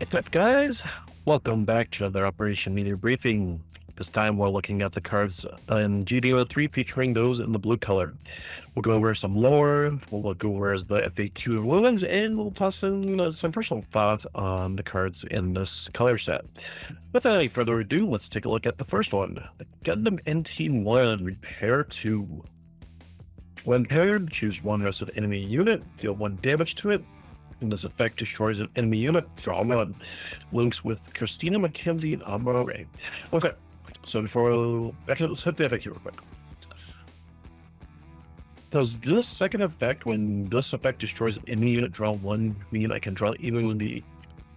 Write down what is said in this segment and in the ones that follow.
What's up, guys? Welcome back to another Operation Media Briefing. This time we're looking at the cards in GD03 featuring those in the blue color. We'll go over some lore, we'll go over the FAQ rulings, and we'll toss in some personal thoughts on the cards in this color set. Without any further ado, let's take a look at the first one. The Gundam NT1 Repair 2. When paired, choose one rested enemy unit, deal 1 damage to it. And this effect destroys an enemy unit. Draw 1. Links with Christina McKenzie and Amber Ray. Okay, so let's hit the FAQ real quick. Does this second effect, when this effect destroys an enemy unit, draw 1, mean I can draw even when the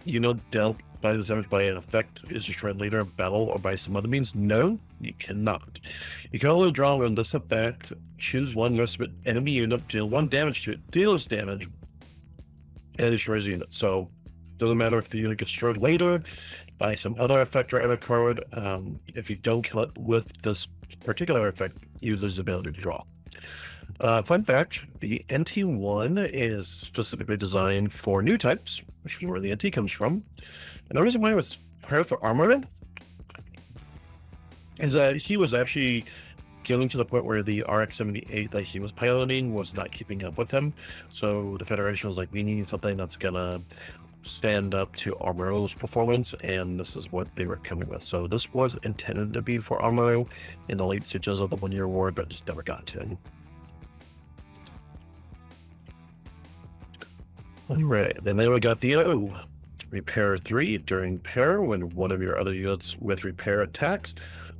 unit dealt by this damage by an effect is destroyed later in battle or by some other means? No, you cannot. You can only draw when this effect, choose one rested enemy unit, deal 1 damage to it, deal this damage, and destroys the unit. So doesn't matter if the unit gets destroyed later by some other effect or other card. If you don't kill it with this particular effect, you lose the ability to draw. Fun fact, the NT1 is specifically designed for new types, which is where the NT comes from. And the reason why it was paired for armament is that he was actually getting to the point where the RX-78 that he was piloting was not keeping up with him. So the Federation was like, we need something that's gonna stand up to Armuro's performance, and this is what they were coming with. So this was intended to be for Armuro in the late stages of the 1-year war, but just never got to him. Alright, then we got the Repair 3. During pair, when one of your other units with repair attacks,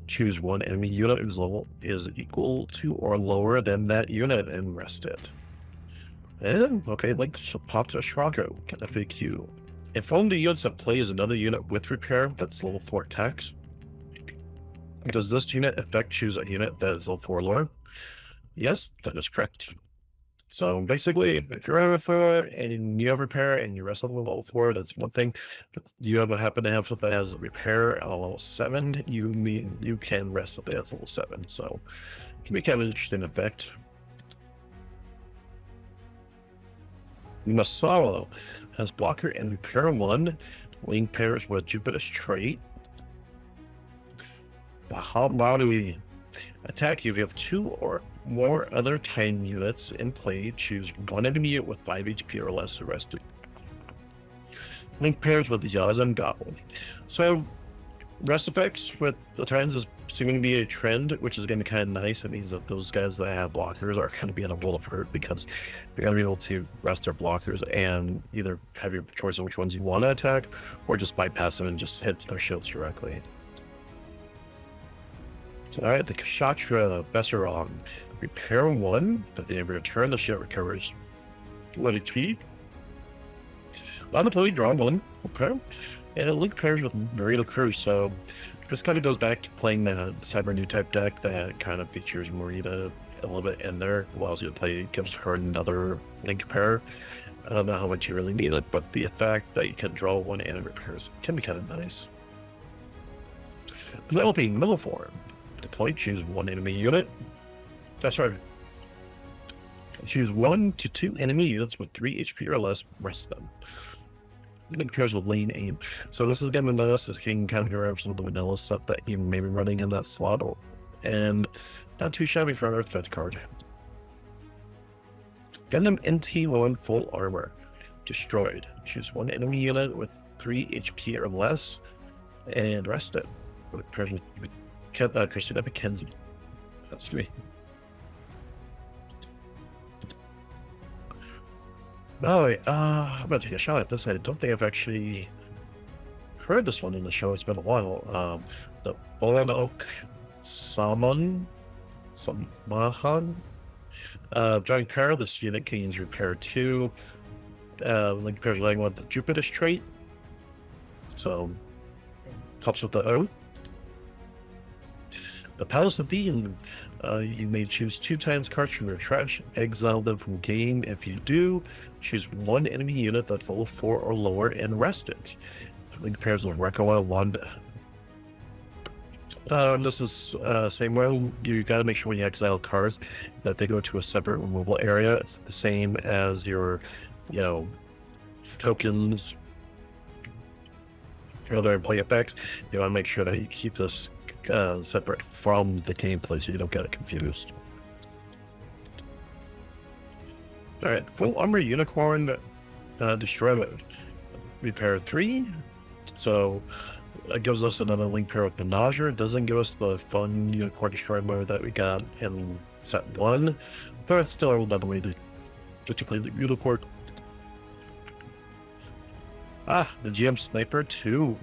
choose one enemy unit whose level is equal to or lower than that unit and rest it. And, okay, like pop to a Shrago, FAQ. If one of the units that plays another unit with repair that's level 4 attacks, does this unit effect choose a unit that is level 4 or lower? Yes, that is correct. So basically, if you're a repair and you have repair and you rest on level 4, that's one thing. If you happen to have something that has a repair on level 7, you can rest something that's level 7. So it can be kind of an interesting effect. Masaro has blocker and repair 1. Link pairs with Jupiter's trait. How do we attack you? If you have 2 or more other time units in play, choose one enemy unit with 5 HP or less arrested. Link pairs with Yaz and Goblin. So rest effects with the trends is seeming to be a trend, which is going to be kind of nice. It means that those guys that have blockers are going to be in a world of hurt because you're going to be able to rest their blockers and either have your choice of which ones you want to attack or just bypass them and just hit their shields directly. Alright, the Kshatra Besseron. Repair 1, but then every turn the shield recovers. Let it be. On the play, draw 1. Okay. And it link pairs with Marino Crew, so this kind of goes back to playing the Cyber New type deck that kind of features Marina a little bit in there, allows you to play, gives her another link pair. I don't know how much you really need it, but the fact that you can draw 1 and it repairs can be kind of nice. Developing Middle Form. Deploy, choose 1 enemy unit. That's right. Choose 1 to 2 enemy units with 3 HP or less, rest them. It pairs with lane aim. So this is going to be nice, as you can kind of get rid of some of the vanilla stuff that you may be running in that slot, and not too shabby for an Earth Fed card. Gundam NT1 Full Armor. Destroyed. Choose 1 enemy unit with 3 HP or less, and rest it. It pairs with Christina McKenzie. That's me. Oh, I'm going to take a shot at this. I don't think I've actually heard this one in the show. It's been a while. The Bolan Oak Salmon Samahan. During pair, this unit gains repair 2. Link pairs laying with the Jupiter's trait. So, helps with the O. The Palace of Dean. You may choose 2 times cards from your trash, exile them from game. If you do, choose 1 enemy unit that's level 4 or lower and rest it. Link pairs with Requiem Wanda. This is same way. You got to make sure when you exile cards that they go to a separate removal area. It's the same as your, tokens other play effects, you want to make sure that you keep this separate from the gameplay so you don't get it confused. All right, full armor unicorn destroy mode. Repair 3. So it gives us another link pair with Menager. It doesn't give us the fun unicorn destroy mode that we got in set 1, but it's still another way to play the unicorn. The GM Sniper 2.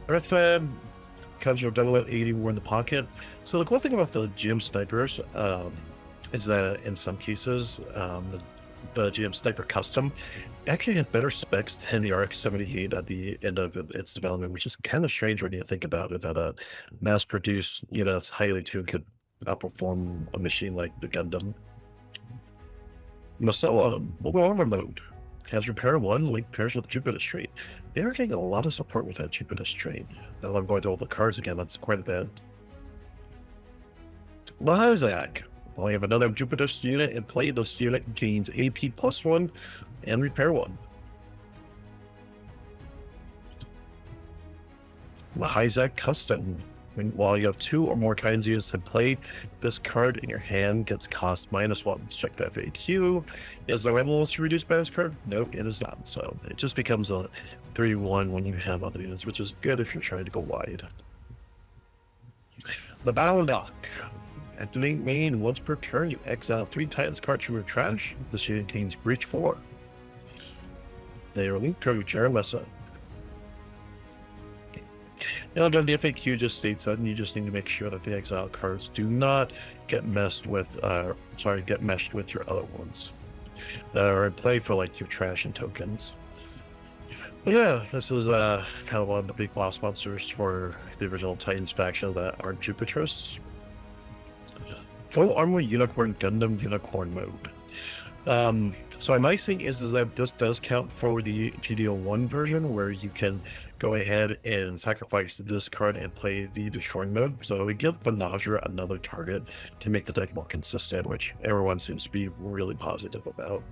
Earthfed, comes your double at 80 war in the pocket. So the cool thing about the GM Snipers is that in some cases, the GM Sniper Custom actually had better specs than the RX-78 at the end of its development, which is kind of strange when you think about it, that a mass-produced, that's highly tuned could outperform a machine like the Gundam. Mobile armor mode has repair 1, link pairs with Jupiter Strain. They are getting a lot of support with that Jupiter Strain. Now I'm going through all the cards again, that's quite a bit. Lazak. Well, you have another Jupiter unit and play. This unit gains AP +1 and repair 1. Lahizak Custom. While you have 2 or more Titans units to play, this card in your hand gets cost -1. Let's check the FAQ. Is the levels reduced by this card? No, it is not. So it just becomes a 3-1 when you have other units, which is good if you're trying to go wide. The Battle Dock. Activate main once per turn. You exile 3 Titans cards from your trash. This unit gains Breach 4. They are linked to Jeremessa. And the FAQ just states that you just need to make sure that the exile cards do not get meshed with your other ones that are in play for like your trash and tokens. But yeah, this is kind of one of the big boss monsters for the original Titans faction that are Jupiters. Full armor unicorn Gundam unicorn mode. So my nice thing is that this does count for the GD01 version, where you can go ahead and sacrifice this card and play the destroying mode. So we give Menager another target to make the deck more consistent, which everyone seems to be really positive about.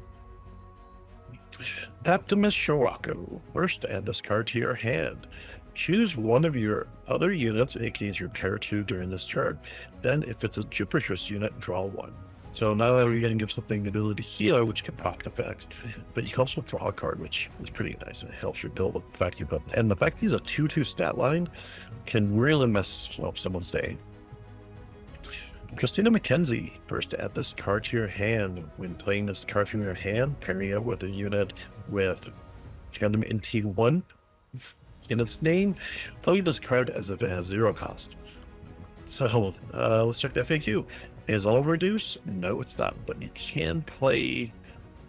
Optimus Shiraku. First, add this card to your hand. Choose one of your other units and it gains repair 2 during this turn. Then, if it's a Jupiter's unit, draw 1. So not only are you going to give something the ability to heal, which can proc effects, but you can also draw a card, which is pretty nice. It helps you build the fact you build. And the fact he's a 2/2 stat line can really mess up someone's day. Christina McKenzie. First, add this card to your hand. When playing this card from your hand, pairing it with a unit with Gundam NT1 in its name, play this card as if it has 0 cost. So let's check the FAQ. Is all reduced? No, it's not. But you can play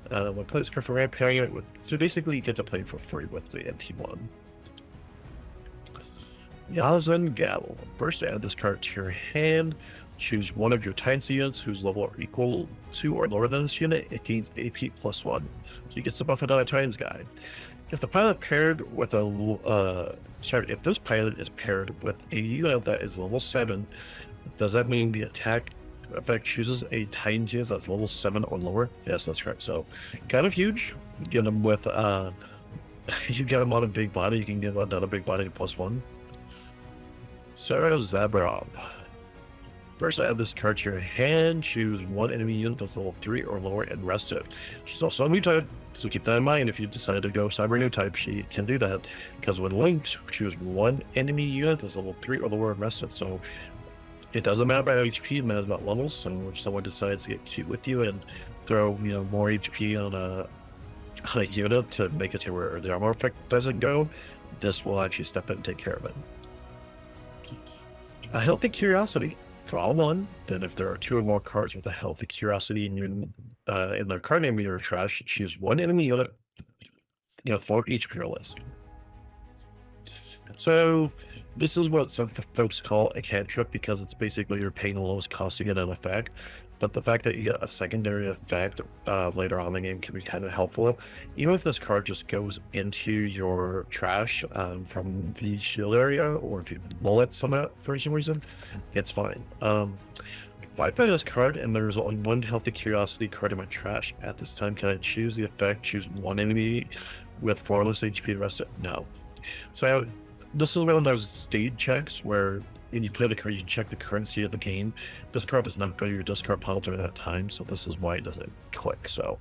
when play this card for ramp, pairing it with. So basically, you get to play for free with the NT1. Yazen Gabble. First, add this card to your hand. Choose one of your Titans units whose level are equal to or lower than this unit. It gains AP +1. So you get to buff another Titans guy. If the pilot paired with if this pilot is paired with a unit that is level 7, does that mean the attack effect chooses a Titan unit that's level 7 or lower? Yes, that's correct. So kind of huge. Get them with you get them on a big body, you can get another big body +1. Sarah Zabrov. First, add this card to your hand. Choose one enemy unit that's level 3 or lower and rest it. She's also a new type, so keep that in mind. If you decide to go cyber new type, she can do that. Because when linked, choose one enemy unit that's level 3 or lower and rest it. So it doesn't matter about HP, it matters about levels. So if someone decides to get cute with you and throw more HP on a unit to make it to where the armor effect doesn't go, this will actually step in and take care of it. A healthy curiosity. Draw 1. Then, if there are 2 or more cards with a healthy curiosity in their card name in your trash, choose one enemy unit, for each pure list. So this is what some folks call a cantrip, because it's basically you're paying the lowest cost to get an effect. But the fact that you get a secondary effect later on in the game can be kind of helpful. Even if this card just goes into your trash from the shield area, or if you bullet some out for some reason, it's fine. If I play this card and there's only one healthy curiosity card in my trash, at this time, can I choose the effect, choose one enemy with 4 less HP rested? No. So this is one of those stage checks where when you play the card, you check the currency of the game. This card does not go to your discard pile during that time, so this is why it doesn't click. So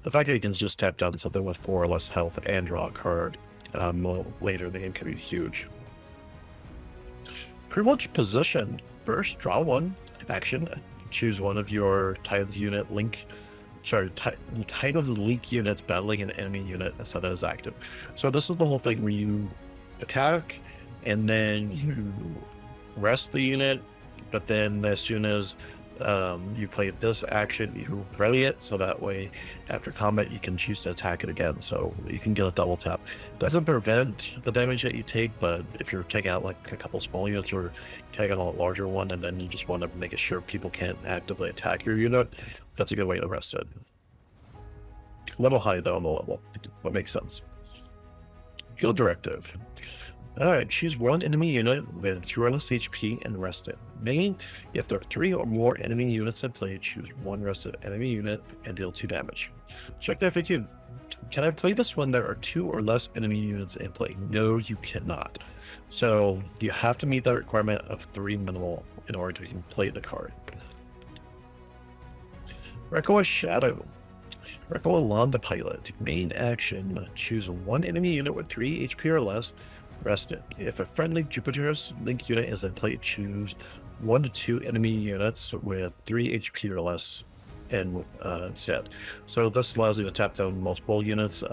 the fact that you can just tap down something with 4 or less health and draw a card later in the game can be huge. Privileged position. First, draw 1 action. Choose one of your Titan's unit link. Sorry, Titan of the link units battling an enemy unit and set it as active. So this is the whole thing where you attack and then you rest the unit, but then as soon as you play this action, you ready it, so that way after combat you can choose to attack it again, so you can get a double tap. Doesn't prevent the damage that you take, but if you're taking out like a couple small units or taking out a larger one and then you just want to make sure people can't actively attack your unit, that's a good way to rest it. A little high though on the level, but makes sense. Guild directive. Alright, choose 1 enemy unit with 2 or less HP and rest it. Meaning, if there are 3 or more enemy units in play, choose 1 rested enemy unit and deal 2 damage. Check the FAQ. Can I play this when there are 2 or less enemy units in play? No, you cannot. So you have to meet that requirement of 3 minimal in order to play the card. Requiem Shadow. Requiem Along the Pilot. Main action. Choose 1 enemy unit with 3 HP or less. Rest it. If a friendly Jupiter's link unit is in play, choose 1 to 2 enemy units with 3 HP or less and instead. So this allows you to tap down multiple units.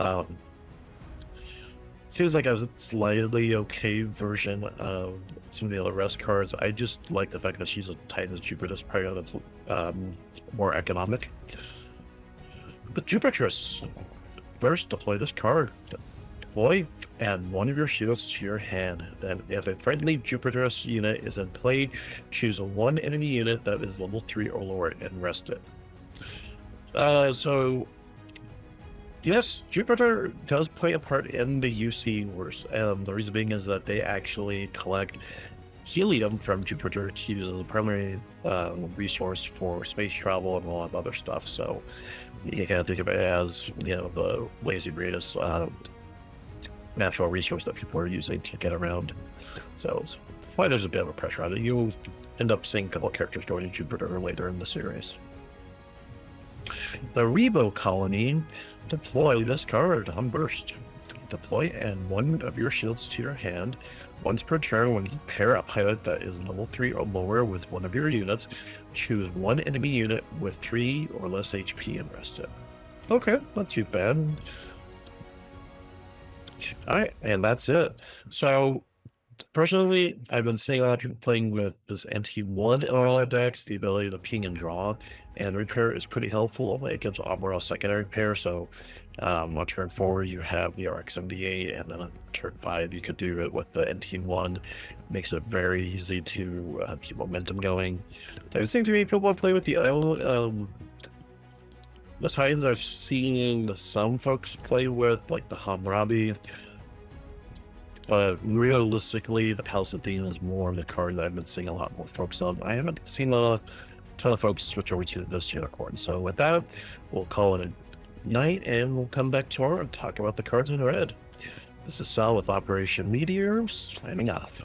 Seems like a slightly okay version of some of the other rest cards. I just like the fact that she's a Titan's Jupiter's player that's more economic. The Jupiter's. First, deploy this card. Deploy, add 1 of your shields to your hand. Then, if a friendly Jupiter's unit is in play, choose 1 enemy unit that is level 3 or lower and rest it. So, yes, Jupiter does play a part in the UC wars. The reason being is that they actually collect helium from Jupiter to use as a primary resource for space travel and a lot of other stuff. So, you can think of it as, you know, the lazy greatest natural resource that people are using to get around. So that's why there's a bit of a pressure on it. You'll end up seeing a couple of characters going to Jupiter later in the series. The Rebo Colony. Deploy this card on burst. Deploy and 1 of your shields to your hand. Once per turn, when you pair a pilot that is level 3 or lower with 1 of your units, choose 1 enemy unit with 3 or less HP and rest it. Okay, not too bad. Alright, and that's it. So, personally, I've been seeing a lot of people playing with this NT1 in all our decks. The ability to ping and draw and repair is pretty helpful. It gives Armor secondary repair, so on turn 4 you have the RX-78, and then on turn 5 you could do it with the NT1. Makes it very easy to keep momentum going. I've seen too many people play with the the Titans. I've seen some folks play with like the Hammurabi, but realistically the Paladin is more of the card that I've been seeing a lot more folks on. I haven't seen a ton of folks switch over to this unicorn. So with that, we'll call it a night and we'll come back tomorrow and talk about the cards in red. This is Sal with Operation Meteor, signing off.